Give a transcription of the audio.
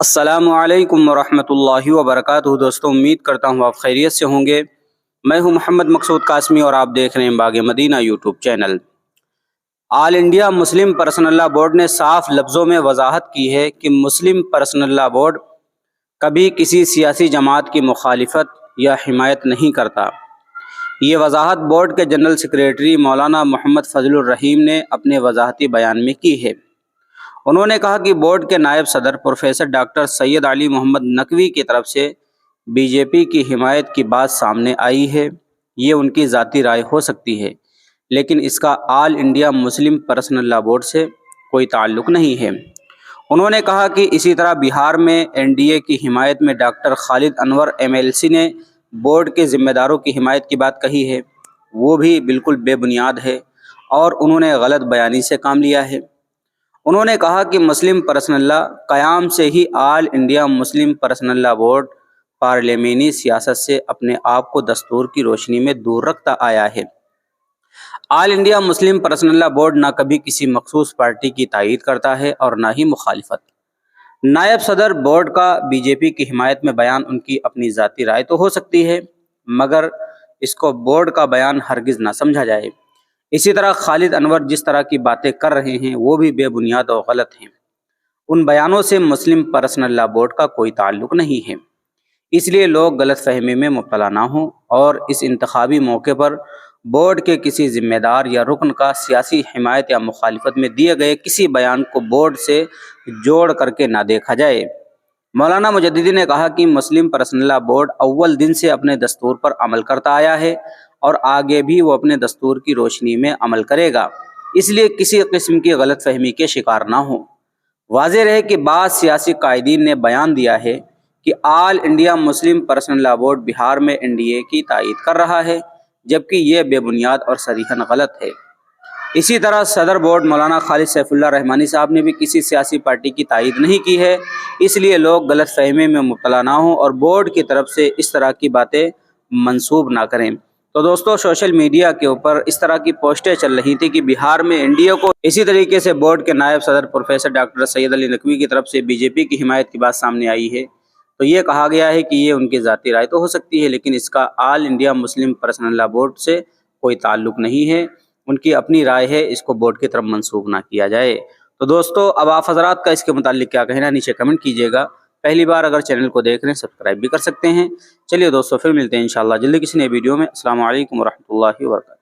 السلام علیکم ورحمۃ اللہ وبرکاتہ۔ دوستوں، امید کرتا ہوں آپ خیریت سے ہوں گے۔ میں ہوں محمد مقصود قاسمی اور آپ دیکھ رہے ہیں باغ مدینہ یوٹیوب چینل۔ آل انڈیا مسلم پرسنل لا بورڈ نے صاف لفظوں میں وضاحت کی ہے کہ مسلم پرسنل لا بورڈ کبھی کسی سیاسی جماعت کی مخالفت یا حمایت نہیں کرتا۔ یہ وضاحت بورڈ کے جنرل سیکریٹری مولانا محمد فضل الرحیم نے اپنے وضاحتی بیان میں کی ہے۔ انہوں نے کہا کہ بورڈ کے نائب صدر پروفیسر ڈاکٹر سید علی محمد نقوی کی طرف سے بی جے پی کی حمایت کی بات سامنے آئی ہے۔ یہ ان کی ذاتی رائے ہو سکتی ہے، لیکن اس کا آل انڈیا مسلم پرسنل لا بورڈ سے کوئی تعلق نہیں ہے۔ انہوں نے کہا کہ اسی طرح بہار میں این ڈی اے کی حمایت میں ڈاکٹر خالد انور ایم ایل سی نے بورڈ کے ذمہ داروں کی حمایت کی بات کہی ہے، وہ بھی بالکل بے بنیاد ہے اور انہوں نے غلط بیانی سے کام لیا ہے۔ انہوں نے کہا کہ مسلم پرسنل لا قیام سے ہی آل انڈیا مسلم پرسنل لا بورڈ پارلیمانی سیاست سے اپنے آپ کو دستور کی روشنی میں دور رکھتا آیا ہے۔ آل انڈیا مسلم پرسنل لا بورڈ نہ کبھی کسی مخصوص پارٹی کی تائید کرتا ہے اور نہ ہی مخالفت۔ نائب صدر بورڈ کا بی جے پی کی حمایت میں بیان ان کی اپنی ذاتی رائے تو ہو سکتی ہے، مگر اس کو بورڈ کا بیان ہرگز نہ سمجھا جائے۔ اسی طرح خالد انور جس طرح کی باتیں کر رہے ہیں وہ بھی بے بنیاد اور غلط ہیں۔ ان بیانوں سے مسلم پرسنل لا بورڈ کا کوئی تعلق نہیں ہے، اس لیے لوگ غلط فہمی میں مبتلا نہ ہوں اور اس انتخابی موقع پر بورڈ کے کسی ذمہ دار یا رکن کا سیاسی حمایت یا مخالفت میں دیے گئے کسی بیان کو بورڈ سے جوڑ کر کے نہ دیکھا جائے۔ مولانا مجددی نے کہا کہ مسلم پرسنل لا بورڈ اول دن سے اپنے دستور پر عمل کرتا آیا ہے اور آگے بھی وہ اپنے دستور کی روشنی میں عمل کرے گا، اس لیے کسی قسم کی غلط فہمی کے شکار نہ ہوں۔ واضح رہے کہ بعض سیاسی قائدین نے بیان دیا ہے کہ آل انڈیا مسلم پرسنل لا بورڈ بہار میں این ڈی اے کی تائید کر رہا ہے، جبکہ یہ بے بنیاد اور صریحاً غلط ہے۔ اسی طرح صدر بورڈ مولانا خالد سیف اللہ رحمانی صاحب نے بھی کسی سیاسی پارٹی کی تائید نہیں کی ہے، اس لیے لوگ غلط فہمی میں مبتلا نہ ہوں اور بورڈ کی طرف سے اس طرح کی باتیں منسوب نہ کریں۔ تو دوستو، سوشل میڈیا کے اوپر اس طرح کی پوسٹیں چل رہی تھی کہ بہار میں این ڈی اے کو اسی طریقے سے بورڈ کے نائب صدر پروفیسر ڈاکٹر سید علی نقوی کی طرف سے بی جے پی کی حمایت کی بات سامنے آئی ہے، تو یہ کہا گیا ہے کہ یہ ان کی ذاتی رائے تو ہو سکتی ہے، لیکن اس کا آل انڈیا مسلم پرسنل لا بورڈ سے کوئی تعلق نہیں ہے۔ ان کی اپنی رائے ہے، اس کو بورڈ کی طرف منسوب نہ کیا جائے۔ تو دوستو، اب آپ حضرات کا اس کے متعلق کیا کہنا ہے نیچے کمنٹ کیجیے گا۔ پہلی بار اگر چینل کو دیکھ رہے ہیں سبسکرائب بھی کر سکتے ہیں۔ چلیے دوستو، پھر ملتے ہیں انشاءاللہ جلدی کسی نئے ویڈیو میں۔ السلام علیکم ورحمۃ اللہ وبرکاتہ۔